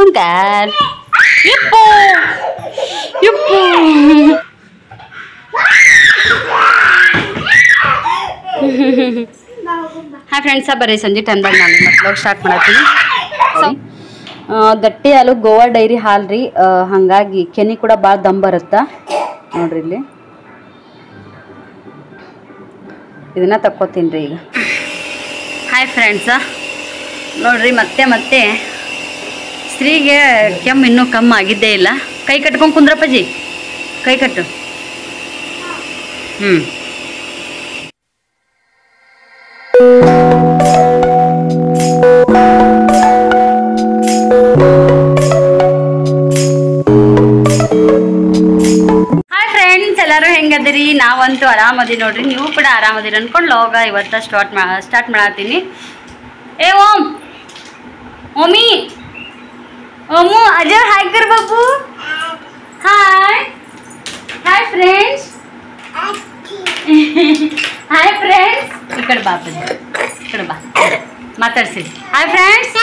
ಓಂಕಾರ ಯಪ್ಪು ಯಪ್ಪು hi friends, ಬರ್ರಿ ಸಂಜೆ ಟೈಮ್ದಾಗ ನಾನು ಮತ್ತೆ ಸ್ಟಾರ್ಟ್ ಮಾಡತ್ತೀನಿ. ಗಟ್ಟಿ ಹಾಲು ಗೋವಾ ಡೈರಿ ಹಾಲು ರೀ, ಹಾಗಾಗಿ ಕೆನೆ ಕೂಡ ಭಾಳ ದಮ್ ಬರುತ್ತೆ ನೋಡ್ರಿ. ಇಲ್ಲಿ ಇದನ್ನ ತಕ್ಕೋತೀನಿ ರೀ ಈಗ. ಹಾಯ್ ಫ್ರೆಂಡ್ಸ, ನೋಡ್ರಿ ಮತ್ತೆ ಸ್ತ್ರೀಗೆ ಕೆಮ್ಮು ಇನ್ನೂ ಕಮ್ಮಿ ಆಗಿದ್ದೇ ಇಲ್ಲ. ಕೈ ಕಟ್ಕೊಂಡು ಕುಂದ್ರಪ್ಪಾಜಿ, ಕೈ ಕಟ್ಟು. ಹಾಯ್ ಫ್ರೆಂಡ್ಸ್, ಎಲ್ಲರೂ ಹೆಂಗದಿರಿ? ನಾವಂತೂ ಆರಾಮದಿ ನೋಡ್ರಿ, ನೀವು ಕೂಡ ಆರಾಮದಿರಿ ಅನ್ಕೊಂಡು ಲೋಗ ಇವತ್ತು ಸ್ಟಾರ್ಟ್ ಮಾಡತ್ತೀನಿ. ಏ ಓಮಿ ಓಮು ಅಜರ್ ಹಾಯ್ ಕರ್ Babu. Hi hi friends, hi friends. ಈ ಕಡೆ ಬಾ, ಈ ಕಡೆ ಬಾ, ಮಾತಾಡ್ಸಿ. ಹಾಯ್ ಫ್ರೆಂಡ್ಸ್,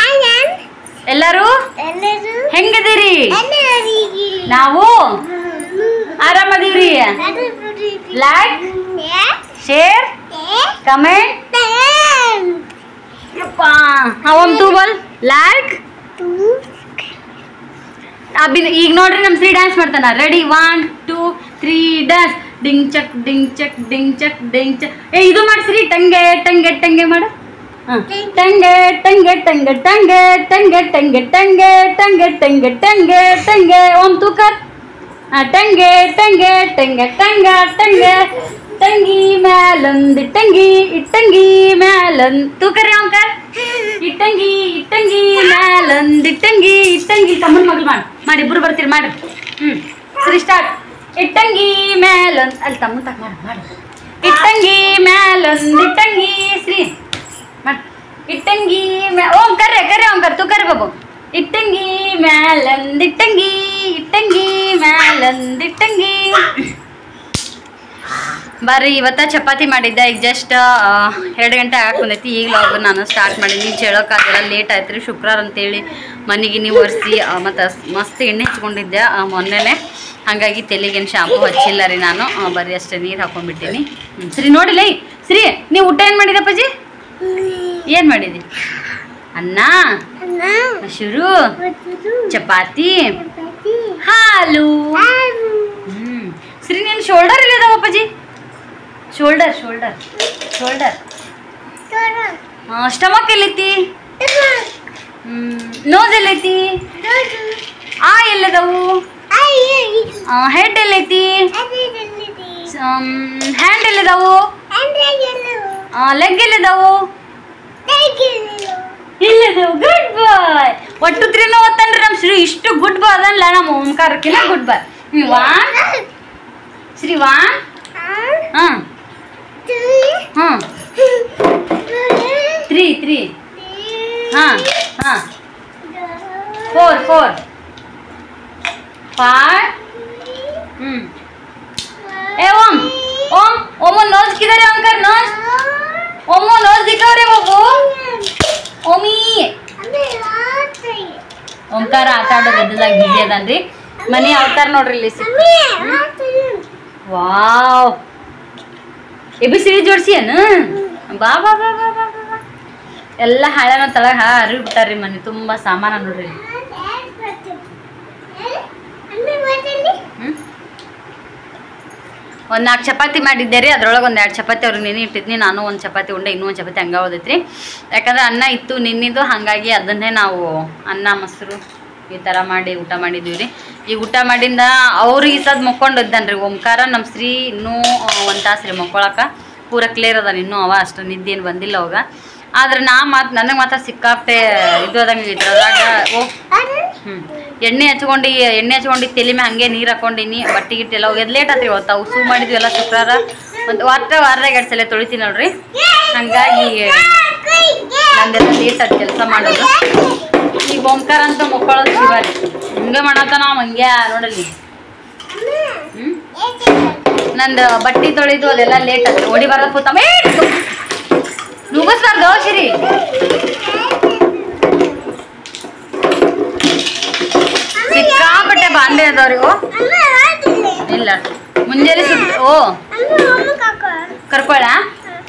ಎಲ್ಲರೂ ಹೆಂಗದಿರಿ? ನಾವು ಆರಾಮದೀವ್ರಿ. Like, share, comment. ಅವಮ್ ತೂ ಬಲ್ ಲೈಕ್. ಈಗ ನೋಡ್ರಿ ನಮ್ಮ ಶ್ರೀ ಡ್ಯಾನ್ಸ್ ಮಾಡ್ತಾನ. Ready 1 2 3 dance. ಡಿಂಗ್ ಚಕ್ ಡಿಂಗ್ ಚಕ್ ಡಿಂಗ್ ಚಕ್ ಡಿಂಗ್ ಚಕ್. ಇದು ಮಾಡ್ಸ್ರಿ, ಟಂಗೆ ಟಂಗೆ ಟಂಗೆ ಮಾಡು. ಟಂಗೆ ಟಂಗೆ ಟಂಗೆ ಟಂಗೆ ಟಂಗೆ ಟಂಗೆ ಟಂಗೆ ಟಂಗೆ ಟಂಗೆ ಟಂಗೆ ಟಂಗೆ. ಓಂ ತೂಕರ್. ಟಂಗೆ ಟಂಗೆ ಟಂಗೆ ಟಂಗ ಟಂಗೆ. ಟಂಗಿ ಮ್ಯಾಲೊಂದು ಟಂಗಿ, ಇಟ್ಟಂಗಿ ಮ್ಯಾಲೊಂದು ತೂಕರಿ ಓಂಕರ್. ಇಟ್ಟಂಗಿ ಇಟ್ಟಂಗಿ ಮ್ಯಾಲೊಂದು ಇಟ್ಟಂಗಿ, ಇಟ್ಟಂಗಿ ತಮ್ಮನ ಮಗಳು ಮಾಡಿ ಇಬ್ರು ಬರ್ತೀರಿ ಮಾಡಿ. ಸರಿ ಸ್ಟಾರ್ಟ್. ಇಟ್ಟಂಗಿ ಮ್ಯಾಲೊಂದು, ಅಲ್ಲಿ ತಮ್ಮನ ತಕ್ಕ ಮಾಡಿ. ಇಟ್ಟಂಗಿ ಮ್ಯಾಲೊಂದು ಇಟ್ಟಂಗಿ ಶ್ರೀ ಮಾಡಿ. ಇಟ್ಟಂಗಿ ಓಂ ಕರ್ರೆ ಕರ್ರೆ ಓಂಕರ್ ತೂಕರಿ ಬಾಬು. ಇಟ್ಟಂಗಿ ಮ್ಯಾಲೊಂದು ಇಟ್ಟಂಗಿ, ಇಟ್ಟಂಗಿ ಮ್ಯಾಲೊಂದು ಇಟ್ಟಂಗಿ. ಬರ್ರಿ, ಇವತ್ತ ಚಪಾತಿ ಮಾಡಿದ್ದೆ. ಈಗ ಜಸ್ಟ್ 2 ಗಂಟೆ ಹಾಕೊಂಡೈತಿ. ಈಗಲೂ ನಾನು ಸ್ಟಾರ್ಟ್ ಮಾಡೀನಿ. ಹೇಳೋಕ್ಕಾಗಲ್ಲ, ಲೇಟ್ ಆಯ್ತು ರೀ. ಶುಕ್ರವಾರ ಅಂತೇಳಿ ಮನೆಗೆ ನೀವು ಒರೆಸಿ ಮತ್ತು ಮಸ್ತ್ ಎಣ್ಣೆ ಹಚ್ಕೊಂಡಿದ್ದೆ ಮೊನ್ನೆನೆ, ಹಾಗಾಗಿ ತಲೆಗೇನು ಶಾಂಪು ಹಚ್ಚಿಲ್ಲ ರೀ ನಾನು. ಬರ್ರಿ ಅಷ್ಟೇ ನೀರು ಹಾಕೊಂಡ್ಬಿಟ್ಟೀನಿ. ಸರಿ ನೋಡಿಲ್ಲ. ಸರಿ, ನೀವು ಊಟ ಏನು ಮಾಡಿದಪ್ಪಾಜಿ? ಏನು ಮಾಡಿದಿ? ಅನ್ನ, ಮೊಸರು, ಚಪಾತಿ, ಹಾಲು. ಸರಿ, ನೀನು ಶೋಲ್ಡರ್ ಇಲ್ಲದಾವ ಅಪ್ಪಾಜಿ? Shoulder shoulder shoulder. ಸ್ಟಮಕ್ ಎಲ್ಲೈತಿ? ನೋಸ್ ಎಲ್ಲೈತಿ? ಎಲ್ಲದವು? ಹೆಡ್ ಎಲ್ಲೈತಿ? ಹ್ಯಾಂಡ್ ಎಲ್ಲದವು? ಲೆಗ್ ಎಲ್ಲದವು? ಇಲ್ಲದವು. Good boy. ಒಟ್ಟು 3 ಓದ್ತಾನ್ರಿ ನಮ್ಮ ಶ್ರೀ. ಇಷ್ಟು ಗುಡ್ ಬಾಯ್ ಅದಲ್ಲ ನಮ್ಮ ಓಂಕಾರಕ್ಕಿನ ಗುಡ್ ಬಾಯ್. 1 ಶ್ರೀ 1 3 3 4 4 5. ए ओम ओम ओमो नोज किधर है अंकल? नोज ओमो नोज दिखाओ रे बाबू. ओमी ओंकार ಆಟ ಆಡೋ ಗದ್ದಲಾಗಿ ಬಿಜಿ ಅದಾನ್ರಿ. ಮನೆ ಅವತಾರ ನೋಡ್ರಿ ಇಲ್ಲಿ. ವಾವ್, ABCD ಜೋಡಿಸಿ ಏನು? ಬಾ ಬಾ ಬಾ ಬಾ ಬಾ ಬಾ. ಎಲ್ಲ ಹಾಳನ ತಳಗ ಹರಿವಿ ಬಿಟ್ಟಾರ್ರಿ. ಮನೆ ತುಂಬ ಸಾಮಾನ ನೋಡ್ರಿ. ಒಂದು 4 ಚಪಾತಿ ಮಾಡಿದ್ದೆ ರೀ. ಅದ್ರೊಳಗೆ ಒಂದು 2 ಚಪಾತಿ ಅವ್ರಿಗೆ ನೆನೆ ಇಟ್ಟಿದ್ನಿ. ನಾನು ಒಂದು ಚಪಾತಿ ಉಂಡೆ, ಇನ್ನೂ ಒಂದು ಚಪಾತಿ ಹಂಗೆ ಹೋದೈತ್ರಿ. ಯಾಕಂದ್ರೆ ಅನ್ನ ಇತ್ತು ನಿನ್ನಿದು, ಹಾಗಾಗಿ ಅದನ್ನೇ ನಾವು ಅನ್ನ ಮೊಸರು ಈ ಥರ ಮಾಡಿ ಊಟ ಮಾಡಿದ್ದೀವಿ ರೀ. ಈಗ ಊಟ ಮಾಡಿಂದ ಅವ್ರಿಗೆ ಸದ್ ಮಕ್ಕೊಂಡಿದ್ದಾನ್ರಿ ಓಂಕಾರ. ನಮ್ಮ ಶ್ರೀ ಇನ್ನೂ 1 ತಾಸು ರೀ ಮಕ್ಕೊಳಕ್ಕೆ. ಪೂರ ಕ್ಲಿಯರ್ ಅದಾನ ಇನ್ನೂ. ಅವ ಅಷ್ಟು ನಿದ್ದೇನು ಬಂದಿಲ್ಲ ಅವಾಗ. ಆದ್ರೆ ನನಗೆ ಮಾತ್ರ ಸಿಕ್ಕಾಪಟ್ಟೆ ಇದು ಅದಂಗೆ ಇದ್ರದಾಗ. ಎಣ್ಣೆ ಹಚ್ಕೊಂಡು ತಲೆ ಮೇಲೆ ಹಾಗೆ ನೀರು ಹಾಕೊಂಡಿನಿ. ಬಟ್ಟೆ ಗಿಟ್ಟೆಲ್ಲ ಹೋಗ್ಯದ ಲೇಟ್ ಆತ್ರಿ. ಇವತ್ತು ಉಸು ಮಾಡಿದ್ವಿ ಎಲ್ಲ ಶುಕ್ರವಾರ. ಒಂದು ವಾರದಾಗ 2 ಸಲ ತೊಳಿತೀನಿ ನೋಡ್ರಿ. ಹಾಗಾಗಿ ನಂದೆಲ್ಲ ಲೇಟ್ ಆದ ಕೆಲಸ ಮಾಡೋದು. ಈಗ ಓಂಕಾರ ಅಂತ ಮಕ್ಕಳೋದು ಶಿವಾರಿ ಹಿಂಗೆ ಮಾಡತ್ತ. ನಾವು ಹಂಗೆ ನೋಡಲಿ. ನಂದು ಬಟ್ಟೆ ತೊಳೆದು ಅದೆಲ್ಲ ಲೇಟ್ ಆಯ್ತು. ಓಡಿ ಬರೋದು ಕೂತ ನುಗ್ಗಿಸ್ಬಾರ್ದು ಶಿರಿ. ಥಂಡಿ ಅದವ್ರಿಗೂ ಇಲ್ಲ ಮುಂಜಾನೆ ಸುಟ್ಟು ಓ ಕರ್ಕೊಳ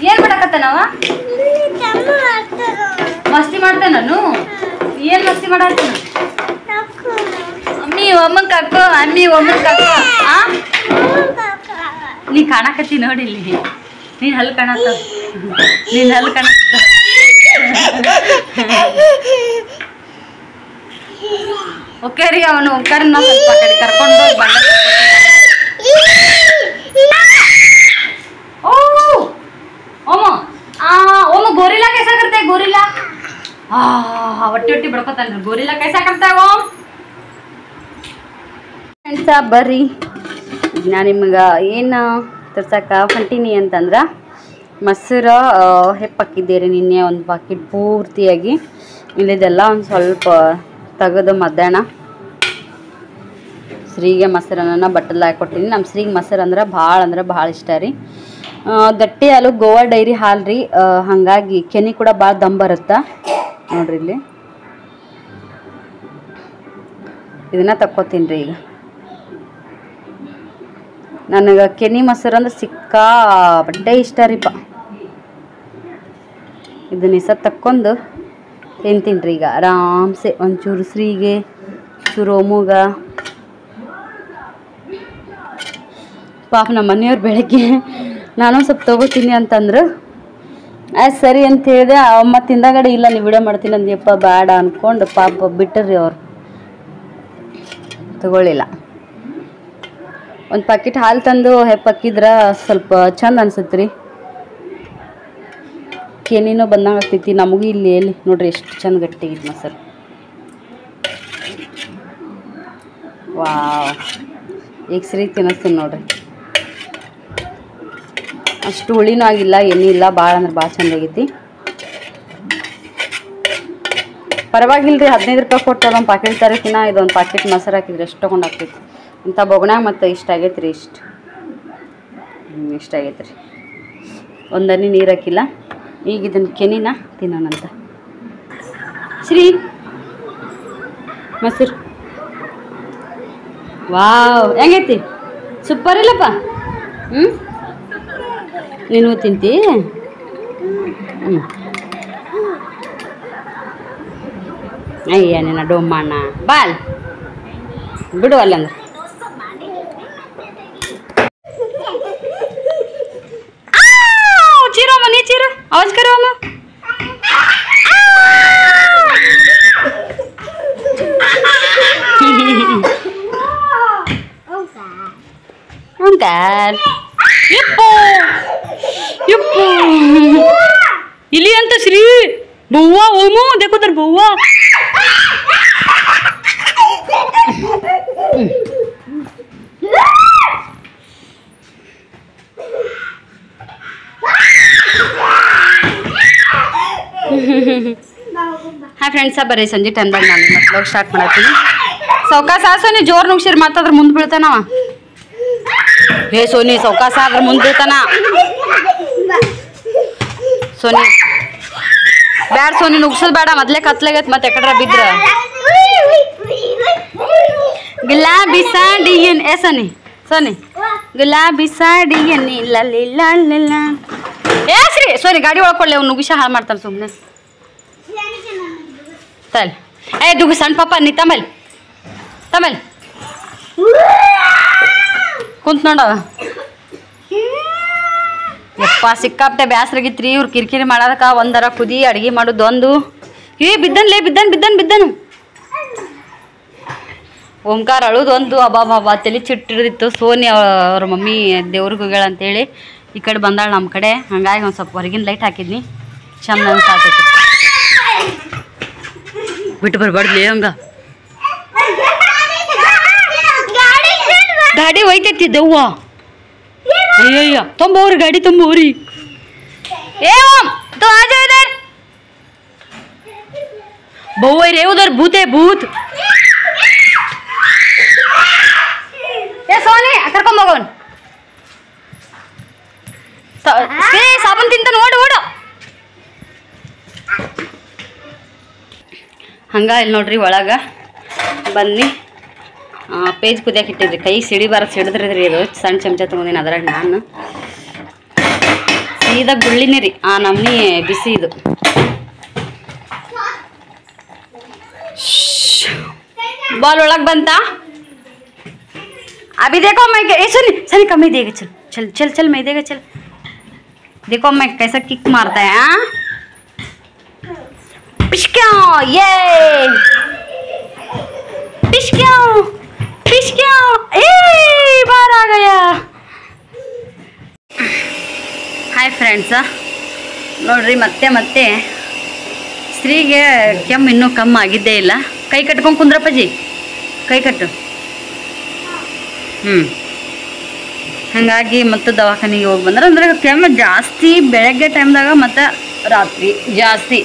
ಏನ್ ಮಾಡಕತ್ತ ನಾವ ಮಸ್ತಿ ಮಾಡ್ತೆ ನಾನು ಏನ್ ಮಸ್ತಿ ಮಾಡತ್ತ ಅಮ್ಮಿ ಒಮ್ಮನ್ ಕಾಕೋ ಅಮ್ಮಿ ಒಮ್ಮನ್ ಕಾಕೋ ನೀ ಕಾಣಕತ್ತಿ ನೋಡಿಲ್ಲಿ ನೀನ್ ಹಲ್ ಕಾಣತ್ತ ನೀನ್ ಹಲ್ ಕಾಣತ್ತ ಓಕೆ ರೀ ಅವನು ಕರ್ನ ಸ್ವಲ್ಪ ಕಡೆ ಕರ್ಕೊಂಡು ಬಂಡ ओम गोरिल्ला कैसा करता है गोरिल्ला वट्टी वट्टी बड़कोतान गोरिल्ला कैसा करता है ओम फ्रेंड्स ಬರ್ರಿ ನಾನು ನಿಮಗೆ ಏನು ತರ್ಸಕ್ಕೆ ಹೊಂಟೀನಿ ಅಂತಂದ್ರೆ ಮೊಸರು ಹೆಪ್ಪಾಕಿದ್ದೆ ರೀ ನಿನ್ನೆ ಒಂದು ಪಾಕೆಟ್ ಪೂರ್ತಿಯಾಗಿ ಇಲ್ಲಿದೆಲ್ಲ ಒಂದು ಸ್ವಲ್ಪ ತೆಗೆದು ಮಧ್ಯಾಹ್ನ ಶ್ರೀಗೆ ಮೊಸರನ್ನ ಬಟ್ಟಲು ಹಾಕೊಟ್ಟಿನಿ ನಮ್ಮ ಶ್ರೀಗೆ ಮೊಸರು ಅಂದ್ರೆ ಭಾಳ ಇಷ್ಟ ರೀ ಗಟ್ಟಿ ಹಾಲು ಗೋವಾ ಡೈರಿ ಹಾಲು ರೀ ಹಾಗಾಗಿ ಕೆನೆ ಕೂಡ ಭಾಳ ದಮ್ ಬರುತ್ತೆ ನೋಡ್ರಿ ಇಲ್ಲಿ ಇದನ್ನ ತಕ್ಕೋತೀನಿ ರೀ ಈಗ ನನಗೆ ಕೆನೆ ಮೊಸರು ಅಂದ್ರೆ ಸಿಕ್ಕಾಪಟ್ಟೆ ಇಷ್ಟ ರೀಪ ಇದನ್ನ ಈ ಸತ್ ತಕ್ಕೊಂಡು ತಿಂತೀನಿ ರೀ ಈಗ ಆರಾಮ್ಸೆ ಒಂಚೂರು ಶ್ರೀಗೆ ಚೂರು ಓಮುಗ ಪಾಪ ನಮ್ಮ ಮನೆಯವ್ರು ಬೆಳಗ್ಗೆ ನಾನು ಸ್ವಲ್ಪ ತೊಗೋತೀನಿ ಅಂತಂದ್ರು ಆಯ್ತು ಸರಿ ಅಂತ ಹೇಳಿದೆ ಮತ್ತು ಹಿಂದಗಡೆ ಇಲ್ಲ ನೀವು ವಿಡಿಯೋ ಮಾಡ್ತೀನಿ ಅಂದ್ಯಪ್ಪ ಬೇಡ ಅಂದ್ಕೊಂಡು ಪಾಪ ಬಿಟ್ಟರ್ರಿ ಅವ್ರು ತಗೊಳ್ಳಿಲ್ಲ ಒಂದು ಪ್ಯಾಕೆಟ್ ಹಾಲು ತಂದು ಹೆಪ್ಪಾಕಿದ್ರೆ ಸ್ವಲ್ಪ ಚಂದ ಅನ್ಸುತ್ತೆ ರೀ ಕೆನಿನೂ ಬಂದಂಗೆ ಆಗ್ತೈತಿ ನಮಗೂ ಇಲ್ಲಿ ಎಲ್ಲಿ ನೋಡ್ರಿ ಎಷ್ಟು ಚಂದ ಗಟ್ಟಿಗಿತ್ತು ಮೊಸರು ವಾವ್ ಈಗ ಸರಿ ತಿನ್ನಿಸ್ತೀನಿ ನೋಡ್ರಿ ಅಷ್ಟು ಹುಳಿನೂ ಆಗಿಲ್ಲ ಏನೂ ಇಲ್ಲ ಭಾಳ ಅಂದ್ರೆ ಭಾಳ ಚಂದಾಗೈತಿ ಪರವಾಗಿಲ್ಲ ರೀ 15 ರೂಪಾಯಿ ಕೊಟ್ಟು ಅದೊಂದು ಪ್ಯಾಕೆಟ್ ತರಕಿನ ಇದೊಂದು ಪ್ಯಾಕೆಟ್ ಮೊಸರು ಹಾಕಿದ್ರೆ ಎಷ್ಟು ತೊಗೊಂಡು ಆಗ್ತೈತಿ ಇಂಥ ಬೊಗಣ್ಯಾಗ ಮತ್ತು ಇಷ್ಟ ಆಗೈತೆ ರೀ ಇಷ್ಟ ಆಗೈತೆ ರೀ ಒಂದನಿ ನೀರು ಹಾಕಿಲ್ಲ ಈಗ ಇದನ್ನು ಕೆನಿನ ತಿನ್ನೋಣಂತ ಶ್ರೀ ಮೊಸರು ವಾವ್ ಹೆಂಗೈತಿ ಸೂಪರ್ ಇಲ್ಲಪ್ಪ ನೀನು ತಿಂತಿ ಅಯ್ಯ ನಿನ್ನ ಡೊಮ್ಮಣ್ಣ ಬಾಲ್ ಬಿಡು ಅಲ್ಲಂದ್ರೆ ಚೀರೋ ಅಮ್ಮ ನೀ ಚೀರೋ ಆವಾಜ್ ಕರೋ ಅಮ್ಮ ಓಂಕಾರ ಯಪ್ಪೋ ಯಪ್ಪೋ ಇಲ್ಲಿ ಅಂತ ಶ್ರೀ ಬೌವಾ ಓಮೋ देखो तर ಬೌವಾ ಹಾಯ್ ಫ್ರೆಂಡ್ಸ್ ಬರ್ರಿ ಸಂಜೆ ಟೈಮ್ದಾಗ ನಾನು ಮತ್ತೆ ವ್ಲಾಗ್ ಸ್ಟಾರ್ಟ್ ಮಾಡತ್ತೀನಿ ಸೌಕಾಸ ಸೋನಿ ಜೋರ್ ನುಗ್ಸಿರ್ ಮಾತಾದ್ರೆ ಮುಂದೆ ಬೀಳ್ತಾನವ ಹೇ ಸೋನಿ ಸೌಕಾಸ ಆದ್ರೆ ಮುಂದೆ ಬೀಳ್ತಾನ ಸೋನಿ ಬ್ಯಾಡ ಸೋನಿ ನುಗ್ಸೋದು ಬೇಡ ಮೊದ್ಲೇ ಕತ್ಲಾಗೈತೆ ಮತ್ತೆ ಎಕಡ್ರ ಬಿದ್ರ ಗುಲಾಬಿ ಸಾಡಿಯನ್ ಏ ಸೋನಿ ಸೋನಿ ಗುಲಾಬಿ ಸಾಡಿಯನ್ ಇಲ್ಲ ಏ ಶ್ರೀ ಸೋನಿ ಗಾಡಿ ಒಳಕೊಳ್ಳಿ ಅವ್ನು ನುಗ್ಗಿಸ ಹಾಳು ಮಾಡ್ತಾನೆ ಸುಮ್ಮನೆ ತಲ್ ಏ ದುಗ್ಗು ಸಣ್ಣ ಪಾಪ ನೀ ತಮೇಲ್ ಕುಂತ್ ನೋಡವ ಯಪ್ಪ ಸಿಕ್ಕಾಪಟ್ಟೆ ಬ್ಯಾಸ್ರಾಗಿತ್ರಿ ಇವ್ರು ಕಿರಿಕಿರಿ ಮಾಡೋದಕ್ಕೆ ಒಂದರ ಕುದಿ ಅಡುಗೆ ಮಾಡೋದು ಒಂದು ಬಿದ್ದನು ಓಂಕಾರ ಅಳುದು ಒಂದು ಅಬ್ಬಾ ತಲೆ ಚಿಟ್ಟಿಡಿದಿತ್ತು ಸೋನಿ ಅವ್ರ ಮಮ್ಮಿ ದೇವ್ರಿಗೆ ಹೋಗ್ಯಾಳ ಅಂತೇಳಿ ಈ ಕಡೆ ಬಂದಾಳ ನಮ್ಮ ಕಡೆ ಹಂಗಾಗಿ ಒಂದು ಸ್ವಲ್ಪ ಹೊರಗಿನ ಲೈಟ್ ಹಾಕಿದ್ನಿ ಚಂದ ಅನ್ಸಾತೈತಿ ಬಿಟ್ಟು ಬರ್ಬಾರ್ದ್ಲಿ ಹಂಗ ಗಾಡಿ ಒಯ್ತೈತಿ ದೆವ್ವ ಅಯ್ಯಯ್ಯ ತುಂಬವ್ರಿ ಗಾಡಿ ತುಂಬವ್ರಿ ಏ ಓಂ तो आ जाओ इधर बउआ रे उधर भूत है भूत ए सोनी ಕರ್ಕೊಂಡ್ ಹೋಗೋಣ ಸಾಬೂನ್ ತಿಂತಾನೆ ಓಡು ಹಂಗ ಇಲ್ಲಿ ನೋಡ್ರಿ ಒಳಗ ಬನ್ನಿ ಪೇಜ್ ಕುದಿಯಕ್ಕೆ ಇಟ್ಟಿದ್ರಿ. ಕೈ ಸಿಡಿಬಾರ ಸಿಡಿದ್ರಿದ್ರಿ ಇದು ಸಣ್ಣ ಚಮಚ ತೊಗೊಂಡಿನಿ. ಅದ್ರಾಗ ನಾನು ಸೀದಾ ಗುಳ್ಳಿನಿ ರೀ ಆ ನಮ್ನಿ ಬಿಸಿ ಇದು. बॉल ಒಳಗೆ ಬಂತಾ अभी देखो मैं सनी सनी कम ही देगा. चल चल चल चल मैं देगा. चल देखो मैं कैसा किक मारता है. हाँ पिशक्या ये पिशक्या पिशक्या ए बाहर आ गया. हाय फ्रेंड्स ನೋಡ್ರಿ ಮತ್ತೆ ಸ್ತ್ರೀಗೆ ಕೆಮ್ಮು ಇನ್ನೂ ಕಮ್ಮಿ ಆಗಿದ್ದೇ ಇಲ್ಲ. ಕೈ ಕಟ್ಕೊಂಡು ಕುಂದ್ರಪ್ಪಜ್ಜಿ ಕೈ ಕಟ್ಟು. ಹಾಗಾಗಿ ಮತ್ತು ದವಾಖಾನೆಗೆ ಹೋಗಿ ಬಂದ್ರೆ ಅಂದ್ರೆ ಕೆಮ್ಮು ಜಾಸ್ತಿ ಬೆಳಗ್ಗೆ ಟೈಮ್ದಾಗ ಮತ್ತು ರಾತ್ರಿ ಜಾಸ್ತಿ.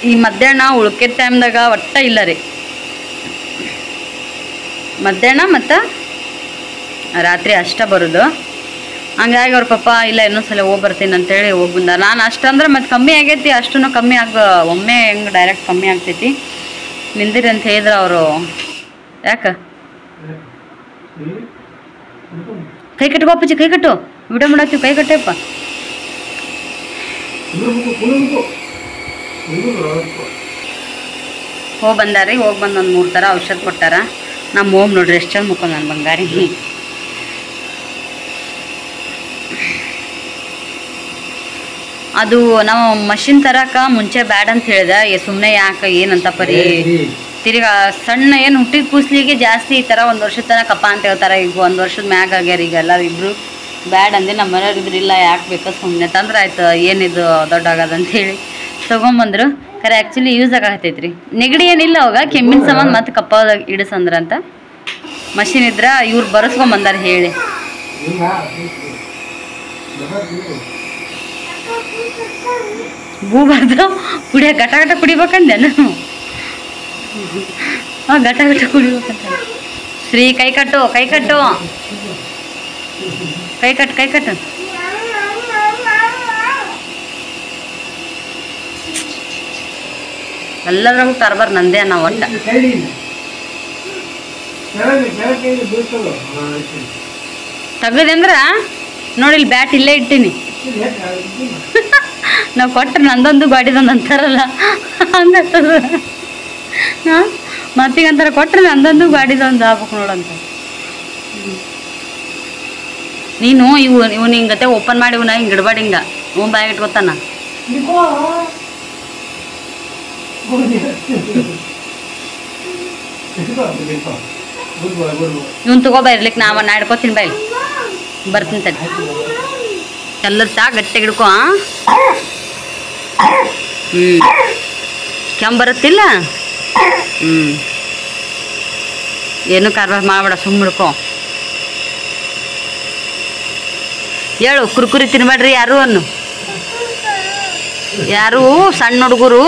ಈ ಮಧ್ಯಾಹ್ನ ಉಳ್ಕೆ ಟೈಮ್ದಾಗ ಒಟ್ಟ ಇಲ್ಲ ರೀ. ಮಧ್ಯಾಹ್ನ ಮತ್ತು ರಾತ್ರಿ ಅಷ್ಟೇ ಬರೋದು. ಹಂಗಾಗಿ ಅವ್ರ ಪಾಪ ಇಲ್ಲ ಇನ್ನೊಂದ್ಸಲ ಹೋಗಿ ಬರ್ತೀನಿ ಅಂತೇಳಿ ಹೋಗಿ ಬಂದ. ನಾನು ಅಷ್ಟಂದ್ರೆ ಮತ್ತು ಕಮ್ಮಿ ಆಗೈತಿ. ಅಷ್ಟೂ ಕಮ್ಮಿ ಒಮ್ಮೆ ಹೆಂಗೆ ಡೈರೆಕ್ಟ್ ಕಮ್ಮಿ ಆಗ್ತೈತಿ ನಿಂದಿರಿ ಅಂತ ಹೇಳಿದ್ರೆ ಅವರು. ಯಾಕೆ ಕೈ ಕಟ್ಟುವ ಅಪ್ಪಾಜಿ ಕೈ ಕಟ್ಟು. ವಿಡಿಯೋ ಮಾಡತ್ತೀವಿ ಕೈ ಕಟ್ಟೆಪ್ಪ. ಹೋಗಿ ಬಂದಾರಿ. ಹೋಗಿ ಬಂದು ಒಂದು 3 ಥರ ಔಷಧ ಕೊಟ್ಟಾರ. ನಮ್ಮ ಹೋಮ್ ನೋಡ್ರಿ ಎಷ್ಟು ಚಂದ ಮುಕ್ಕೊಂಡು ನಾನು ಬಂಗಾರಿ. ಅದು ನಾವು ಮಷಿನ್ ತರಕ ಮುಂಚೆ ಬ್ಯಾಡ ಅಂತ ಹೇಳಿದೆ. ಸುಮ್ಮನೆ ಯಾಕೆ ಏನಂತ ಪರಿ ತಿರ್ಗಾ ಸಣ್ಣ ಏನು ಹುಟ್ಟಿದ ಕೂಸ್ಲಿಗೆ ಜಾಸ್ತಿ ಈ ಥರ 1 ವರ್ಷದ ತನಕ ಕಪ್ಪ ಅಂತ ಹೇಳ್ತಾರೆ. ಈಗ 1 ವರ್ಷದ ಮ್ಯಾಗ ಆಗ್ಯಾರ ಈಗ ಎಲ್ಲ ಇಬ್ಬರು. ಬ್ಯಾಡ್ ಅಂದೆ ನಮ್ಮ ಮನೆಯವ್ರು ಇದ್ರಿಲ್ಲ ಯಾಕೆ ಬೇಕಾ ಸುಮ್ಮನೆ ತಂದ್ರೆ ಆಯ್ತು ಏನಿದು ದೊಡ್ಡ ಆಗೋದಂಥೇಳಿ ತೊಗೊಂಬಂದ್ರು. ಖರೆ ಆ್ಯಕ್ಚುಲಿ ಯೂಸ್ ಆಗತ್ತೈತ್ರಿ. ನೆಗಡಿ ಏನಿಲ್ಲ ಅವಾಗ ಕೆಮ್ಮಿನ ಸಂಬಂಧ ಮತ್ತು ಕಪ್ಪ ಇಡಿಸಂದ್ರಂತ ಮಷಿನ್ ಇದ್ರೆ ಇವ್ರು ಬರೆಸ್ಕೊಂಬಂದಾರ ಹೇಳಿ. ಬೂಬಾರ್ದು ಕುಡಿಯ ಗಟ ಗಟ ಕುಡಿಬೇಕಂದೆ ನಾನು. ಗಟ ಗಟ ಕುಡಿಬೇಕಂತ. ಶ್ರೀ ಕೈ ಕಟ್ಟು ಕೈ ಕಟ್ಟು ಕೈ ಕಟ್ಟು ಕೈ ಕಟ್ಟು. ಎಲ್ಲರಿಗೂ ಕಾರ್ಬಾರ್ ನಂದೇ ನಾವು ಒಟ್ಟ. ತೆಗದೆ ಅಂದ್ರೆ ನೋಡಿ ಇಲ್ಲಿ ಬ್ಯಾಟ್ ಇಲ್ಲೇ ಇಟ್ಟೀನಿ. ನಾವು ಕೊಟ್ಟರೆ ನಂದೊಂದು ಗಾಡಿದೊಂದು ಅಂತಾರಲ್ಲ ಹಂಗತ್ತದ. ಹಾಂ ಮತ್ತೀಗಂತಾರೆ ಕೊಟ್ಟರೆ ನಂದೊಂದು ಗಾಡಿದೊಂದು ಆಗ್ಬೇಕು ನೋಡಂತ. ನೀನು ಇವು ಹಿಂಗತ್ತೆ ಓಪನ್ ಮಾಡಿ ಇವನ್ನ ಹಿಂಗೆ ಇಡ್ಬಾಡಿ ಹಿಂಗೆ ಇವ್ ಬ್ಯಾಗ್ ಇಟ್ಕೊತಾನ. ಇವನ್ ತಗೋಬಾ ಇರ್ಲಿಕ್ಕೆ ನಾ ಇಡ್ಕೊತೀನಿ ಬೈಲಿ ಬರ್ತೀನಿ ತಡಿ. ಎಲ್ಲರೂ ಸಹ ಗಟ್ಟಿಗೆ ಹಿಡ್ಕೊ. ಕೆಮ್ಮು ಬರುತ್ತಿಲ್ಲ. ಏನು ಕಾರ್ಬಾರ್ ಮಾಡಬೇಡ ಸುಮ್ಮ ಹಿಡ್ಕೊ. ಹೇಳು ಕುರ್ಕುರಿ ತಿನ್ಬೇಡ್ರಿ ಯಾರು ಅನ್ನು. ಯಾರು ಸಣ್ಣ ಹುಡುಗರು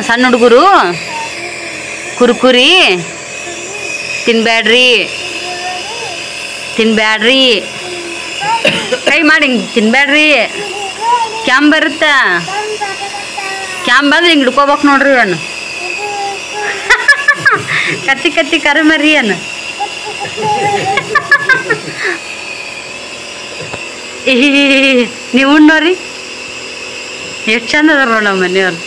ಸಣ್ಣ ಹುಡುಗರು ಕುರ್ಕುರಿ ತಿನ್ಬೇಡ್ರಿ ತಿನ್ಬೇಡ್ರಿ. ಕೈ ಮಾಡಿ ಹಿಂಗೆ ತಿನ್ಬೇಡ್ರಿ. ಕ್ಯಾಮ್ ಬರುತ್ತಾ. ಕ್ಯಾಮ್ ಬಂದ್ರೆ ಹಿಂಗೆ ಹಿಡ್ಕೋಬೇಕು ನೋಡ್ರಿ ಅನ್ನು. ಕತ್ತಿ ಕತ್ತಿ ಕರೆ ಮರಿ ಅನ್ನು. ನೀವು ಉಣ್ಣೋರಿ ಎಷ್ಟು ಚಂದ ಅದಾರ ನೋಡ ನಮ್ಮ ಮನೆಯವ್ರು.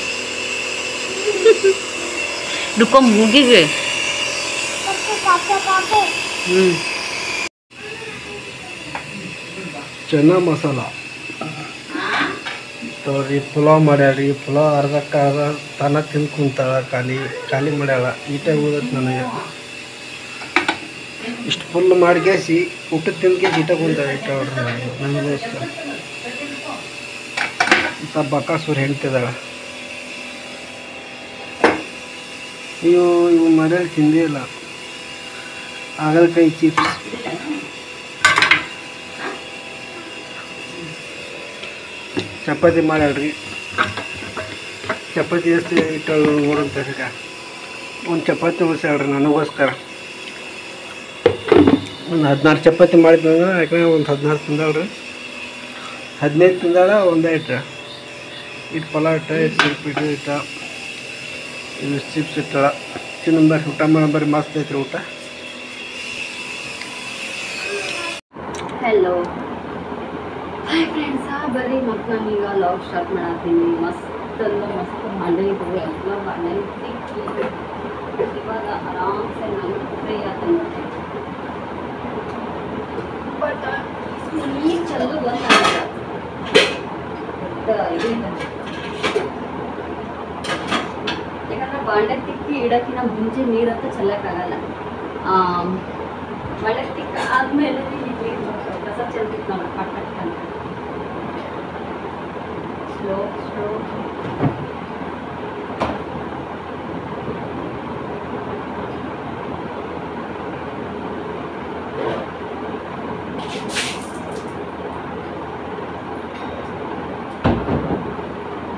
ಹಿಡ್ಕೊಂಡ್ ಮುಗಿಗೆ. ಚನ್ನ ಮಸಾಲ ತೋರಿ ಪುಲಾವ್ ಮಾಡ್ಯಾಳ್ರಿ. ಪುಲಾವ್ ಅರ್ಧಕ್ಕೆ ಅರ್ಧ ತನ ತಿಂದು ಕುಂತಾಳ. ಖಾಲಿ ಮಾಡ್ಯಾಳ. ಈಟಾಗಿ ಹೋದತ್ ನನಗೆ. ಇಷ್ಟು ಫುಲ್ ಮಾಡಿಕೇಸಿ ಊಟ ತಿಂದ್ಕೇಸಿ ಈಟ ಕುಂತಾಳ. ಇಟ್ಟ ಹೊಡ್ರಿ ನನಗೋಸ್ಕರ. ಇಂಥ ಬಕಾಸೂರು ಹೆಂಡ್ತಿದಾಳ. ಇವು ಮರ್ಯಾದೆ ತಿಂದೇ ಇಲ್ಲ. ಹಾಗಲಕಾಯಿ ಚಿಪ್ಸ್, ಚಪಾತಿ ಮಾಡ್ಯಾಳ್ರಿ. ಚಪಾತಿ ಎಷ್ಟು ಇಟ್ಟು ನೋಡಂತ ಈಗ ಒಂದು ಚಪಾತಿ ಉಳಿಸ್ಯಾಳ್ರಿ ನನಗೋಸ್ಕರ. ಒಂದು 16 ಚಪಾತಿ ಮಾಡಿದ್ನಂದ್ರೆ ಯಾಕಂದ್ರೆ ಒಂದು 16 ತಿಂದಾಳ್ರಿ. 15 ತಿಂದಾಳ. ಒಂದೇ ಇಟ್ಟ ಪಲಾವ್ ಇಟ್ಟ. ಇಟ್ಟು ಸಿರ್ಪ್ ಇಟ್ಟು ಇಟ್ಟ. ಇದು ಚಿಪ್ಸ್ ಇಟ್ಟಾಳ. ತಿನ್ನಂಬರಿ ಊಟ ಮಾಡಂಬರಿ ಮಸ್ತ್ ಐತ್ರಿ ಊಟ. ಹಲೋ ಹಾಯ್ ಫ್ರೆಂಡ್ಸಾ, ಬರ್ರಿ ಮತ್ತು ನಾನೀಗ ಲಾಗ್ ಸ್ಟಾರ್ಟ್ ಮಾಡತ್ತೀನಿ. ಮಸ್ತ್ ಬಾಂಡೆ ಇದ್ವು, ಎಲ್ಲ ಬಾಂಡೆ ತಿಕ್ಕಿ ಇವಾಗ ಆರಾಮ್ಸೆ ನಾನು ಫ್ರೀ ಆಗ್ತೇನೆ. ಬಟ್ ನೀರು ಚಲ್ಲು ಬಂದಾಗಲ್ಲ, ಯಾಕಂದ್ರೆ ಬಾಂಡೆ ತಿಕ್ಕಿ ಇಡೋಕ್ಕಿಂತ ಮುಂಚೆ ನೀರಂತ ಚೆಲ್ಲಕ್ಕಾಗಲ್ಲ. ಬಾಂಡೆ ತಿಕ್ಕ ಆದಮೇಲೆ ಕಸ ಚೆಲ್ತಿತ್ತು ನಾವು ಪಟ್ ಅಂತ ಸ್ಲೋ ಸ್ಲೋ.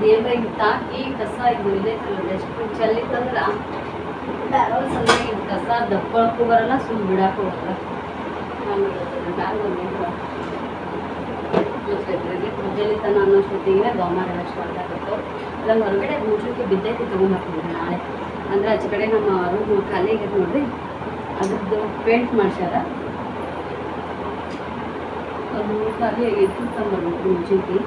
ದೇವ್ರಾಗ ತಾಕಿ ಕಸ ಇದು ಇದೈತಲ್ಲ ಎಷ್ಟು ಚೆಲ್ಲಿತ್ತಂದ್ರೆ ಬ್ಯಾರಲ್ ಸಲುವಾಗಿ ಇದು ಕಸ ದಪ್ಪಳಕ್ಕೂ ಬರಲ್ಲ, ಸುಮ್ಮನೆ ಬಿಡಕ್ಕೂ ಬರಲ್ಲ. ಮುಂಜಾನೆ ತನ ಅನ್ನೋಷ್ಟೊತ್ತಿಗೆ ಗೋಮಾರೆಲ್ಲ ಸ್ಟಾರ್ಟ್ ಆಗುತ್ತೆ. ಇಲ್ಲ ಹೊರಗಡೆ ಮುಚ್ಚಕ್ಕೆ ಬಿದ್ದೈತಿ ತೊಗೊಂಬರ್ತಿದ್ವಿ ನಾಳೆ. ಅಂದ್ರೆ ಆಚೆ ಕಡೆ ನಮ್ಮ ರೂಮ್ ಖಾಲಿ ಆಗೈತೆ ನೋಡ್ರಿ, ಅದ್ರದ್ದು ಪೇಂಟ್ ಮಾಡ್ಸ್ಯಾರ, ಅದು ಖಾಲಿ ಆಗೈತಿ ತಂಬರ್ಬೇಕು ಮುಂಚೆಗೆ.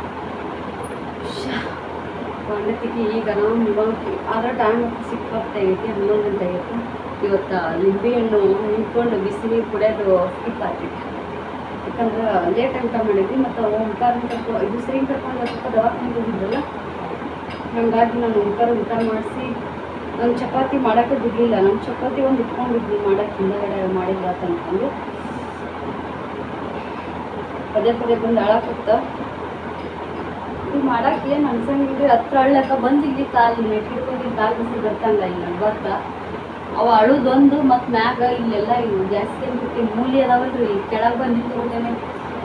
ಬಾಂಡೆ ತಿಕ್ಕಿ ಈಗ ನಾವು ಇವಾಗ ಆದ್ರೆ ಟೈಮ್ ಸಿಕ್ಕಾಗ್ತಾ ಆಗೈತಿ, 11 ಗಂಟೆ ಆಗೈತಿ. ಇವತ್ತು ಲಿಂಬೆ ಹಣ್ಣು ಹಿಂಡ್ಕೊಂಡು ಬಿಸಿ ನೀರು ಕುಡಿಯೋದು ಸ್ಕಿಪ್ ಆಗ್ತೈತಿ. ಯಾಕಂದ್ರೆ ಲೇಟ್ ಊಟ ಮಾಡಿದ್ವಿ. ಮತ್ತು ಓಂಕಾರ ಇದು ಸರಿ ಕರ್ಕೊಂಡು ಸ್ವಲ್ಪ ದವಾಖಾನೆಗೆ ಹೋಗಿದ್ರಲ್ಲ, ಹಾಗಾಗಿ ನಾನು ಓಂಕಾರ ಊಟ ಮಾಡಿಸಿ ನಾನು ಚಪಾತಿ ಮಾಡೋಕ್ಕೆ ಬಿಡಲಿಲ್ಲ. ನಾನು ಚಪಾತಿ ಒಂದು ಇಟ್ಕೊಂಡಿದ್ವಿ ಮಾಡೋಕ್ಕೆ, ಹಿಂದಗಡೆ ಮಾಡಿಲ್ಲ ಅಂತಂದು ಪದೇ ಪದೇ ಬಂದು ಅಳಕತ್ತ. ಇದು ಮಾಡೋಕ್ಕೆ ಏನು ಅನ್ಸಂಗಿಲ್ರಿ, ಹತ್ರ ಅಳ್ಳಕ್ಕ ಬಂದು ಇಲ್ಲಿ ಕಾಲು ನೆಟ್ಟಿಡ್ಕೊಂಡು ಕಾಲು ಬಿಸಿ ಬರ್ತಂಗ ಇಲ್ಲ ಬರ್ತ ಅವು ಅಳುದೊಂದು. ಮತ್ತು ಮ್ಯಾಗ ಇಲ್ಲೆಲ್ಲ ಇವು ಜಾಸ್ತಿ ಬಿಟ್ಟು ಮೂಲಿ ಅದಾವಲ್ರಿ, ಕೆಳಗೆ ಬಂದು ನಿಂತ್ಕೊಂಡೇನೆ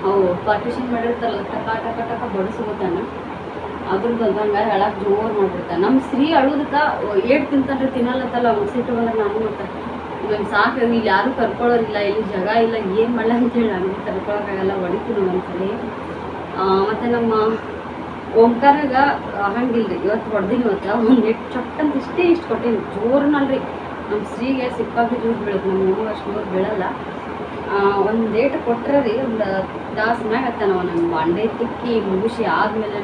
ಅವು ಪಾರ್ಟಿಷನ್ ಮಾಡಿರ್ತಾರಲ್ಲ, ಟಕ ಟಕ ಟಕ ಬಡಿಸ್ಕೊತಾನೆ ಅದ್ರದ್ದು ಹಂಗಾರೆ ಅಳಕ್ಕೆ ಜೋರು ಮಾಡಿಬಿಡ್ತಾನೆ. ನಮ್ಮ ಸ್ತ್ರೀ ಅಳುದಕ್ಕೆ ಏಟ್ ತಿಂತಾನ್ರಿ, ತಿನ್ನಲ್ಲತ್ತಲ್ಲ ಅವ್ನು ಸಿಟ್ಟು ಬಂದ್ರೆ ನಾನು ಮತ್ತೆ ನಂಗೆ ಸಾಕು, ಇಲ್ಲಿ ಯಾರೂ ಕರ್ಕೊಳ್ಳೋರಿಲ್ಲ, ಇಲ್ಲಿ ಜಾಗ ಇಲ್ಲ, ಏನು ಮಾಡಲ್ಲ ಅಂತೇಳಿ ನನಗೆ ಕರ್ಕೊಳಕ್ಕಾಗಲ್ಲ, ಹೊಡಿತೀನಿ ಒಂದ್ಸಲಿ. ಮತ್ತು ನಮ್ಮ ಓಂಕಾರಾಗ ಹಂಗಿಲ್ರಿ, ಇವತ್ತು ಹೊಡೆದಿನಿ. ಇವತ್ತು ಒಂದು ಇಟ್ಟು ಚೊಟ್ಟಂತ ಇಷ್ಟು ಕೊಟ್ಟೀನಿ, ಜೋರ್ನಲ್ರಿ. ನಮ್ಮ ಸ್ತ್ರೀಗೆ ಸಿಕ್ಕಾಗಿ ಜೋರು ಬೀಳುತ್ತೆ, ನಮ್ಮ ಮಗು ಅಷ್ಟು ಜೋರು ಬೀಳಲ್ಲ. ಒಂದು ಡೇಟ್ ಕೊಟ್ಟರೆ ರೀ ಒಂದು ತಾಸು ಮ್ಯಾಗ ಹತ್ತಾನ ನಂಗೆ ಬಾಂಡೆ ತಿಕ್ಕಿ ಮುಗಿಸಿ ಆದಮೇಲೆ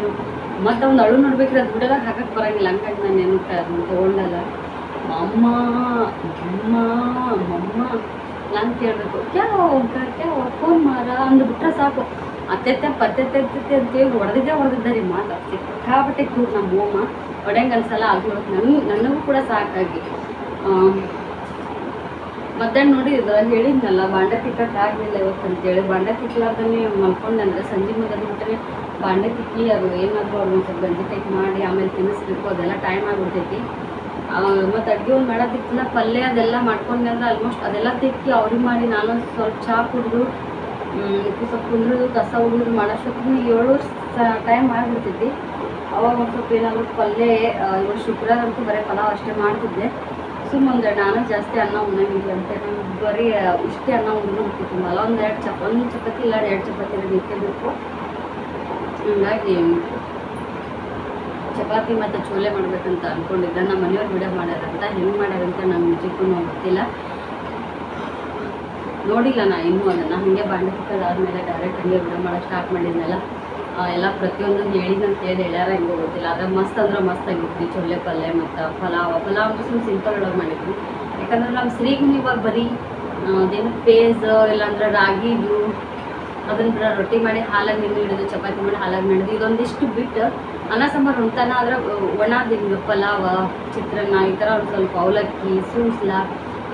ಮತ್ತು ಒಂದು ಅಳು ನೋಡ್ಬೇಕ್ರಿ, ಅದು ಬಿಡಲ್ಲ ಹಾಕಕ್ಕೆ ಬರೋಂಗಿಲ್ಲ. ಹಂಗಾಗಿ ನಾನು ಏನು ಅದನ್ನು ತೊಗೊಂಡಲ್ಲ. ಅಮ್ಮ ಅಮ್ಮ ಅಮ್ಮ ನಾನು ಕೇಳಬೇಕು, ಕ್ಯಾವ ಫೋನ್ ಮಾರ ಅಂದ್ಬಿಟ್ರೆ ಸಾಕು, ಅತ್ತೆತ್ತೆ ಪತ್ತೆತ್ತೆ ಅಂತೇಳಿ ಹೊಡೆದಿದ್ದೆ ರೀ. ಮಾತು ಸಿಕ್ಕಾಬಟ್ಟೆ ಕೂರು ನಮ್ಮ ಅಮ್ಮ ಹೊಡೆಯಂಗೆ ಅನ್ಸಲ್ಲ. ಆಗಿರೋದು ನನಗೂ ಕೂಡ ಸಾಕಾಗಿ ಮಧ್ಯಾಹ್ನ ನೋಡಿ ಇದು ಹೇಳಿದ್ನಲ್ಲ, ಬಾಂಡೆ ತಿಕ್ಕಕ್ಕೆ ಆಗಲಿಲ್ಲ ಇವತ್ತು ಅಂತೇಳಿ. ಬಾಂಡೆ ತಿಕ್ಲಾರ್ದೇ ಮಲ್ಕೊಂಡೆ ಸಂಜೆ ಮೊದಲು ಬಿಟ್ಟರೆ ಬಾಂಡೆ ತಿಕ್ಕಿ ಅದು ಏನಾದರೂ ಅವ್ರು ಸ್ವಲ್ಪ ಗಂಜಿ ಟೈಪ್ ಮಾಡಿ ಆಮೇಲೆ ತಿನ್ನಿಸ್ಬೇಕು, ಅದೆಲ್ಲ ಟೈಮ್ ಆಗಿಬಿಡ್ತೈತಿ. ಮತ್ತು ಅಡುಗೆ ಒಂದು ಮಾಡೋದಿತ್ತಲ್ಲ, ಪಲ್ಯ ಅದೆಲ್ಲ ಮಾಡ್ಕೊಂಡೆ ಅಂದ್ರೆ ಆಲ್ಮೋಸ್ಟ್ ಅದೆಲ್ಲ ತಿಕ್ಕಿ ಅವ್ರಿಗೆ ಮಾಡಿ ನಾನು ಸ್ವಲ್ಪ ಚಹಾ ಕುಡಿದು ಸ್ವಲ್ಪ ಕುಂದ್ರದು ಕಸ ಹುಡುಗರು ಮಾಡೋಷ್ಟೊತ್ತಿಗೆ 7 ಟೈಮ್ ಆಗಿಬಿಡ್ತೈತಿ. ಅವಾಗ ಒಂದು ಸ್ವಲ್ಪ ಏನಾದರೂ ಪಲ್ಯ, ಇವಾಗ ಶುಕ್ರವಾರ ಅಂತೂ ಬರೀ ಪಲಾವ್ ಅಷ್ಟೇ ಮಾಡ್ತಿದ್ದೆ. ಸುಮ್ಮನೆ ನಾನು ಜಾಸ್ತಿ ಅನ್ನ ಉಣ್ಣಂಗಿಲ್ಲ ಅಂತ ನಾನು ಬರೀ ಇಷ್ಟೇ ಅನ್ನ ಉಣ್ಣು ಹೋಗ್ತಿತ್ತು. ಮಲ ಒಂದು ಚಪಾತಿ ಇಲ್ಲ 2 ಚಪಾತಿ ಬೇಕೇಬೇಕು. ಹಂಗಾಗಿ ಚಪಾತಿ ಮತ್ತು ಚೋಲೆ ಮಾಡ್ಬೇಕಂತ ಅಂದ್ಕೊಂಡಿದ್ದೆ. ನಮ್ಮ ಮನೆಯವ್ರು ವಿಡಿಯೋ ಮಾಡ್ಯಾರಂತ, ಹೆಂಗೆ ಮಾಡ್ಯಾರಂತ ನಾನು ನಿಜಕ್ಕೂ ಗೊತ್ತಿಲ್ಲ, ನೋಡಿಲ್ಲ ನಾ ಇನ್ನೂ ಅದನ್ನು. ಹಾಗೆ ಬಾಂಡೆ ತಿಕ್ಕೋದಾದ್ಮೇಲೆ ಡೈರೆಕ್ಟ್ ಹಂಗೆ ವಿಡಿಯೋ ಮಾಡೋಕ್ಕೆ ಸ್ಟಾರ್ಟ್ ಮಾಡಿದ್ನಲ್ಲ, ಎಲ್ಲ ಪ್ರತಿಯೊಂದನ್ನು ಹೇಳಿದಂತ ಹೇಳ್ಯಾರ, ಹೆಂಗೋ ಗೊತ್ತಿಲ್ಲ. ಅದಾಗ ಮಸ್ತ್ ಅಂದ್ರೆ ಮಸ್ತ್ ಆಗಿತ್ತು ಚೊಳ್ಳೆ ಪಲ್ಯ ಮತ್ತು ಪಲಾವ್ ಅಂದ್ರೆ ಸುಮ್ಮನೆ ಸಿಂಪಲ್ ಒಳಗೆ ಮಾಡಿದ್ವಿ. ಯಾಕಂದ್ರೆ ನಮ್ಮ ಸ್ತ್ರೀಗೂ ಇವಾಗ ಬರೀ ಅದೇನು ಪೇಜ್ ಇಲ್ಲಾಂದ್ರೆ ರಾಗಿದು ಅದನ್ನ ರೊಟ್ಟಿ ಮಾಡಿ ಹಾಲಾಗಿ ನೀರು ಹಿಡಿದು ಚಪಾತಿ ಮಾಡಿ ಹಾಲಾಗಿ ಮಾಡಿದ್ದು ಇದೊಂದಿಷ್ಟು ಬಿಟ್ಟು ಅನ್ನ ಸಾಂಬಾರು ಉಣ್ತಾನ. ಆದರೆ ಒಣದಿಂದು ಪಲಾವ, ಚಿತ್ರಾನ್ನ ಈ ಥರ ಒಂದು ಸ್ವಲ್ಪ ಅವಲಕ್ಕಿ, ಸೂಸ್ಲ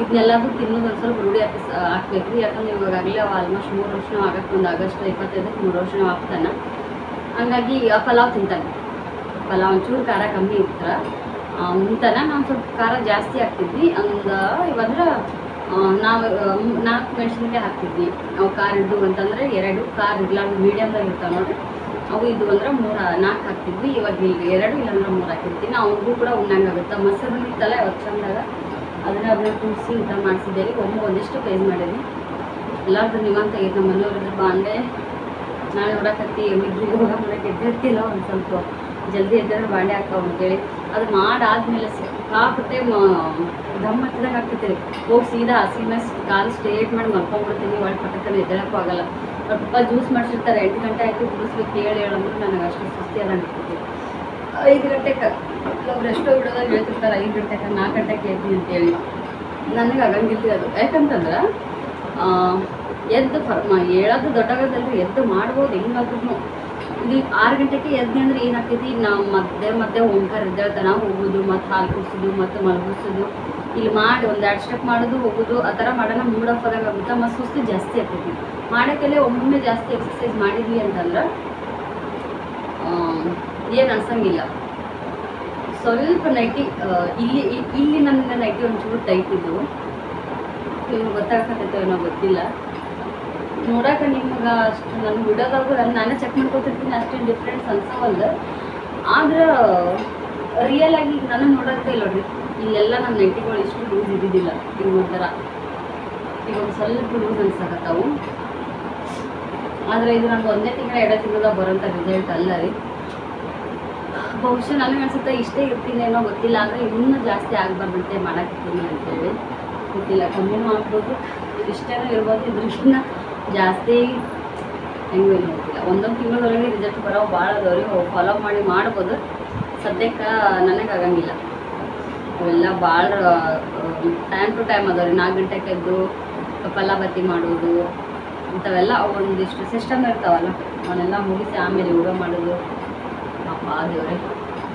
ಇದನ್ನೆಲ್ಲದೂ ತಿನ್ನೋದು ಒಂದು ಸ್ವಲ್ಪ ರೂಢಿ ಹಾಕ್ಬೇಕು ರೀ. ಯಾಕಂದ್ರೆ ಇವಾಗಲೇ ಆಲ್ಮೋಸ್ಟ್ 3 ವರ್ಷ ಆಗಕ್ಕೆ, ಒಂದು ಆಗಸ್ಟ್ 25ಕ್ಕೆ 3 ವರ್ಷ ಆಗ್ತಾನೆ. ಹಂಗಾಗಿ ಪಲಾವ್ ತಿಂತಾನೆ. ಪಲಾವ್ ಒಂಚೂರು ಖಾರ ಕಮ್ಮಿ ಇರ್ತಾರೆ ಉಣ್ತಾನೆ. ನಾವು ಸ್ವಲ್ಪ ಖಾರ ಜಾಸ್ತಿ ಹಾಕ್ತಿದ್ವಿ. ಒಂದು ಇವಂದ್ರೆ ನಾವು 4 ಮೆಣಸಿನ್ಕಾಯಿ ಹಾಕ್ತಿದ್ವಿ. ಅವು ಖಾರ ಇದ್ದು ಅಂತಂದರೆ 2 ಖಾರ ಇರ್ಲಾರ್ದು ಮೀಡಿಯಮ್ದಾಗ ಇರ್ತಾವೆ ನೋಡಿರಿ, ಅವು ಇದು ಅಂದ್ರೆ 4 ಹಾಕ್ತಿದ್ವಿ. ಇವಾಗ 2 ಇಲ್ಲಾಂದ್ರೆ 3 ಹಾಕಿರ್ತೀನಿ. ಅವ್ರಿಗೂ ಕೂಡ ಉಣ್ಣಂಗಾಗುತ್ತೆ. ಮೊಸರು ಇತ್ತಲ್ಲ ಇವತ್ತು ಚಂದಾಗ ಅದನ್ನ ಕುದಿಸಿ ಊಟ ಮಾಡಿಸಿದ್ದೇವೆ. ಒಂದಿಷ್ಟು ಪೇಸ್ ಮಾಡೀನಿ. ಎಲ್ಲಾರ್ದು ನಿಮ್ಮಂತ ಆಗೈತೆ. ನಮ್ಮ ಮನೆಯವ್ರದ್ದು ಬಾಂಡೆ ನಾಳೆ ನೋಡಕತ್ತಿ ಇಬ್ಬರಿಗೆ ಹೋಗಕ್ಕೆ ಎದ್ದಿರ್ತಿಲ್ಲ, ಒಂದು ಸ್ವಲ್ಪ ಜಲ್ದಿ ಎದ್ದರೆ ಬಾಂಡೆ ಹಾಕೋ ಅಂತೇಳಿ ಅದು ಮಾಡಾದ್ಮೇಲೆ ಸಿಕ್ಕಾಪಟ್ಟೆ ದಮ್ ಹತ್ತಿದಂಗೆ ಆಗ್ತೈತಿ. ಹೋಗಿ ಸೀದಾ ಹಸಿನ ಕಾಲು ಸ್ಟ್ರೇಟ್ ಮಾಡಿ ಮಲ್ಕೊಂಡ್ಬಿಡ್ತೀನಿ. ಒಳ್ಳೆ ಪಟ್ಟಕ್ಕಲ್ಲಿ ಎದ್ದೇಳಕ್ಕೂ ಆಗಲ್ಲ. ಅವ್ರ ಪಪ್ಪ ಜ್ಯೂಸ್ ಮಾಡಿಸಿರ್ತಾರೆ, 8 ಗಂಟೆ ಆಯಿತು ಕುಡಿಸ್ಬೇಕು ಹೇಳಂದ್ರೆ ನನಗೆ ಅಷ್ಟು ಸುಸ್ತಿ ಎಲ್ಲ ಅನಿಸ್ತೈತಿ. 5 ಗಂಟೆಗೆ ಅವ್ರು ಎಷ್ಟೋ ಬಿಡೋದಾಗ ಹೇಳ್ತಿರ್ತಾರೆ 5 ಗಂಟೆಗೆ 4 ಗಂಟೆಗೆ ಎದ್ದಿ ಅಂತೇಳಿ. ನನಗೆ ಆಗಂಗಿಲ್ಲ ಅದು. ಯಾಕಂತಂದ್ರೆ ಎದ್ದು ಹೇಳೋದು ದೊಡ್ಡಾಗೋದಲ್ರಿ, ಎದ್ದು ಮಾಡ್ಬೋದು ಹೆಂಗಾದ್ರೂ. ಇಲ್ಲಿ 6 ಗಂಟೆಗೆ ಎದ್ದು ಅಂದ್ರೆ ಏನಾಗ್ತೈತಿ, ನಾವು ಮಧ್ಯೆ ಓಂಕಾರ ಎದ್ದೇಳ್ತಾನ ಹೋಗೋದು, ಮತ್ತು ಹಾಲು ಕುಡಿಸೋದು, ಮತ್ತು ಮಲಗಿಸೋದು, ಇಲ್ಲಿ ಮಾಡಿ ಒಂದು 2 ಸ್ಟೆಪ್ ಮಾಡೋದು ಹೋಗೋದು, ಆ ಥರ ಮಾಡೋಣ ಮೂಡ್ ಆಫ್ ಆದಾಗ ಆಗುತ್ತೆ. ಮತ್ತು ಸುಸ್ತು ಜಾಸ್ತಿ ಆಗ್ತೈತಿ. ಮಾಡೋಕ್ಕೆಲ್ಲೇ ಒಮ್ಮೊಮ್ಮೆ ಜಾಸ್ತಿ ಎಕ್ಸಸೈಸ್ ಮಾಡಿದ್ವಿ ಅಂತಂದ್ರೆ ಏನು ಅನ್ಸಂಗಿಲ್ಲ. ಸ್ವಲ್ಪ ನೈಟಿ ಇಲ್ಲಿ ನನ್ನ ನೈಟಿ ಒಂಚೂರು ಟೈಟ್ ಇದ್ದು, ನಿಮ್ಗೆ ಗೊತ್ತಾಗತ್ತೈತೋ ಏನೋ ಗೊತ್ತಿಲ್ಲ. ನೋಡೋಕೆ ನಿಮ್ಗೆ ಅಷ್ಟು ನನ್ನ ಬಿಡೋದಾಗ ನಾನೇ ಚೆಕ್ ಮಾಡ್ಕೊತಿರ್ತೀನಿ, ಅಷ್ಟೇನು ಡಿಫ್ರೆನ್ಸ್ ಅನ್ಸವಲ್ಲ. ಆದ್ರೆ ರಿಯಲ್ ಆಗಿ ನಾನು ನೋಡೋಕ್ಕೆ ಇಲ್ಲ ನೋಡ್ರಿ, ಇಲ್ಲೆಲ್ಲ ನಮ್ಮ ನೈಟಿಗಳು ಇಷ್ಟು ಲೂಸ್ ಇದ್ದಿದ್ದಿಲ್ಲ. ಈಗ ಒಂಥರ ಈಗ ಒಂದು ಸ್ವಲ್ಪ ಲೂಸ್ ಅನ್ಸಕತ್ತಾವು. ಆದರೆ ಇದು ನನಗೆ 1 ತಿಂಗಳ 2 ತಿಂಗಳ ಬರೋಂಥ ರಿಸಲ್ಟ್ ಅಲ್ಲ ರೀ. ಬಹುಶಃ ನನಗೆ ಅನ್ಸುತ್ತೆ ಇಷ್ಟೇ ಇರ್ತೀನೇನೋ ಗೊತ್ತಿಲ್ಲ. ಅಂದರೆ ಇನ್ನೂ ಜಾಸ್ತಿ ಆಗಬಾರ್ದಂತೆ ಮಾಡಾಕಿರ್ತೀನಿ ಅಂತೇಳಿ ಗೊತ್ತಿಲ್ಲ. ಕಮ್ಮಿನೂ ಆಗ್ಬೋದು, ಇಷ್ಟೇನೂ ಇರ್ಬೋದು, ಇದ್ರಕ್ಕಿಂತ ಜಾಸ್ತಿ ಹೆಂಗೂ ಏನು ಗೊತ್ತಿಲ್ಲ. 1 ತಿಂಗಳೊಳಗೆ ರಿಸಲ್ಟ್ ಬರೋ ಭಾಳ ಅದಾವ್ರಿ. ಫಾಲೋ ಮಾಡಿ ಮಾಡ್ಬೋದು. ಸದ್ಯಕ್ಕೆ ನನಗಾಗಂಗಿಲ್ಲ. ಅವೆಲ್ಲ ಭಾಳ ಟೈಮ್ ಟು ಟೈಮ್ ಅದಾವ್ರಿ. 4 ಗಂಟೆಗೆ ಎದ್ದು ಕಪಾಲಭಾತಿ ಮಾಡೋದು ಇಂಥವೆಲ್ಲ ಒಂದಿಷ್ಟು ಸಿಸ್ಟಮ್ ಇರ್ತಾವಲ್ಲ, ಅವನ್ನೆಲ್ಲ ಮುಗಿಸಿ ಆಮೇಲೆ ಯೋಗ ಮಾಡೋದು. ಅಪ್ಪ ದೇವ್ರೆ,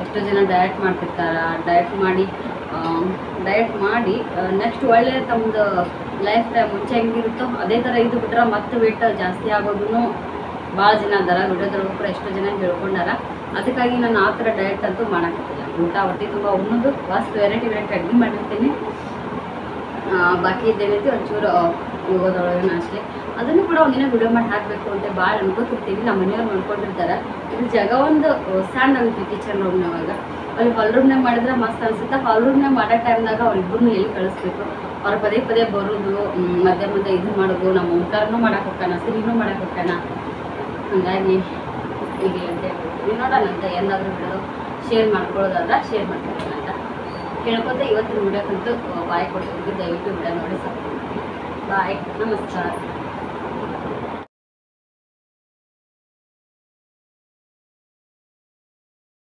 ಎಷ್ಟೋ ಜನ ಡಯಟ್ ಮಾಡ್ತಿರ್ತಾರೆ. ಡಯಟ್ ಮಾಡಿ ನೆಕ್ಸ್ಟ್ ಒಳ್ಳೆ ತಮ್ಮದು ಲೈಫ್ ಟೈಮ್ ಮುಂಚೆ ಹೆಂಗಿರುತ್ತೋ ಅದೇ ಥರ ಇದು ಬಿಟ್ರೆ ಮತ್ತೆ ವೇಟ್ ಜಾಸ್ತಿ ಆಗೋದೂ ಭಾಳ ಜನ ಅದಾರ. ವಿಡಿಯೋದೊಳಗೆ ಕೂಡ ಎಷ್ಟೋ ಜನ ಹೇಳ್ಕೊಂಡಾರ. ಅದಕ್ಕಾಗಿ ನಾನು ಆ ಥರ ಡಯಟ್ ಅಂತೂ ಮಾಡೋಕ್ಕಿಲ್ಲ. ಊಟ ಹೊಟ್ಟೆ ತುಂಬ ಉಣ್ಣೋದು, ವಾಸ್ತು ವೆರೈಟಿ ಅಡುಗೆ ಮಾಡಿರ್ತೀನಿ. ಬಾಕಿ ಇದ್ದೇನೈತಿ ಒಂಚೂರು ಯೋಗದೊಳಗೆ ಅಷ್ಟೇ. ಅದನ್ನು ಕೂಡ ಒಂದಿನ ವಿಡಿಯೋ ಮಾಡಿ ಹಾಕಬೇಕು ಅಂತ ಭಾಳ ಅನ್ಕೋತಿರ್ತೀವಿ. ನಮ್ಮ ಮನೆಯವ್ರು ಮಾಡ್ಕೊಂಡಿರ್ತಾರೆ. ಇದು ಜಾಗ ಒಂದು ಸಣ್ಣ ಆಗೈತಿ ಕಿಚನ್ ರೂಮ್ನಾಗ. ಅಲ್ಲಿ ಹಾಲ್ ರೂಮ್ನಾಗ ಮಾಡಿದ್ರೆ ಮಸ್ತ್ ಅನ್ಸುತ್ತೆ. ಹಾಲ್ ರೂಮ್ನಾಗ ಮಾಡೋ ಟೈಮ್ದಾಗ ಅವ್ರಿಬ್ಬರನ್ನೂ ಎಲ್ಲಿ ಕಳಿಸ್ಬೇಕು. ಅವ್ರು ಪದೇ ಬರೋದು, ಮಧ್ಯೆ ಇದು ಮಾಡೋದು, ನಮ್ಮ ಓಂಕಾರನೂ ಮಾಡಕ್ಕೆ ಹೋಗ್ತಾನ, ಸಿರಿನೂ ಮಾಡಕ್ಕೆ ಹೋಗ್ತಾನ. ಹಾಗಾಗಿ ಈಗ ಅಂತ ಹೇಳ್ತೀವಿ. ನೋಡೋಣಂತ ಏನಾದರೂ ಬಿಡೋದು ಶೇರ್ ಮಾಡ್ಕೊಳ್ಳೋದಾದ್ರೆ ಶೇರ್ ಮಾಡ್ಕೊಳ್ಳೋಣ ಅಂತ ಕೇಳ್ಕೊತ ಇವತ್ತಿನ ವಿಡಿಯೋಕ್ಕಂತೂ ಬಾಯ್ ಕೊಡ್ತಿದ್ವಿ. ದಯವಿಟ್ಟು ವಿಡಿಯೋ ನೋಡಿ ಸಪೋರ್ಟ್ ಮಾಡಿ. ಬಾಯ್, ನಮಸ್ಕಾರ.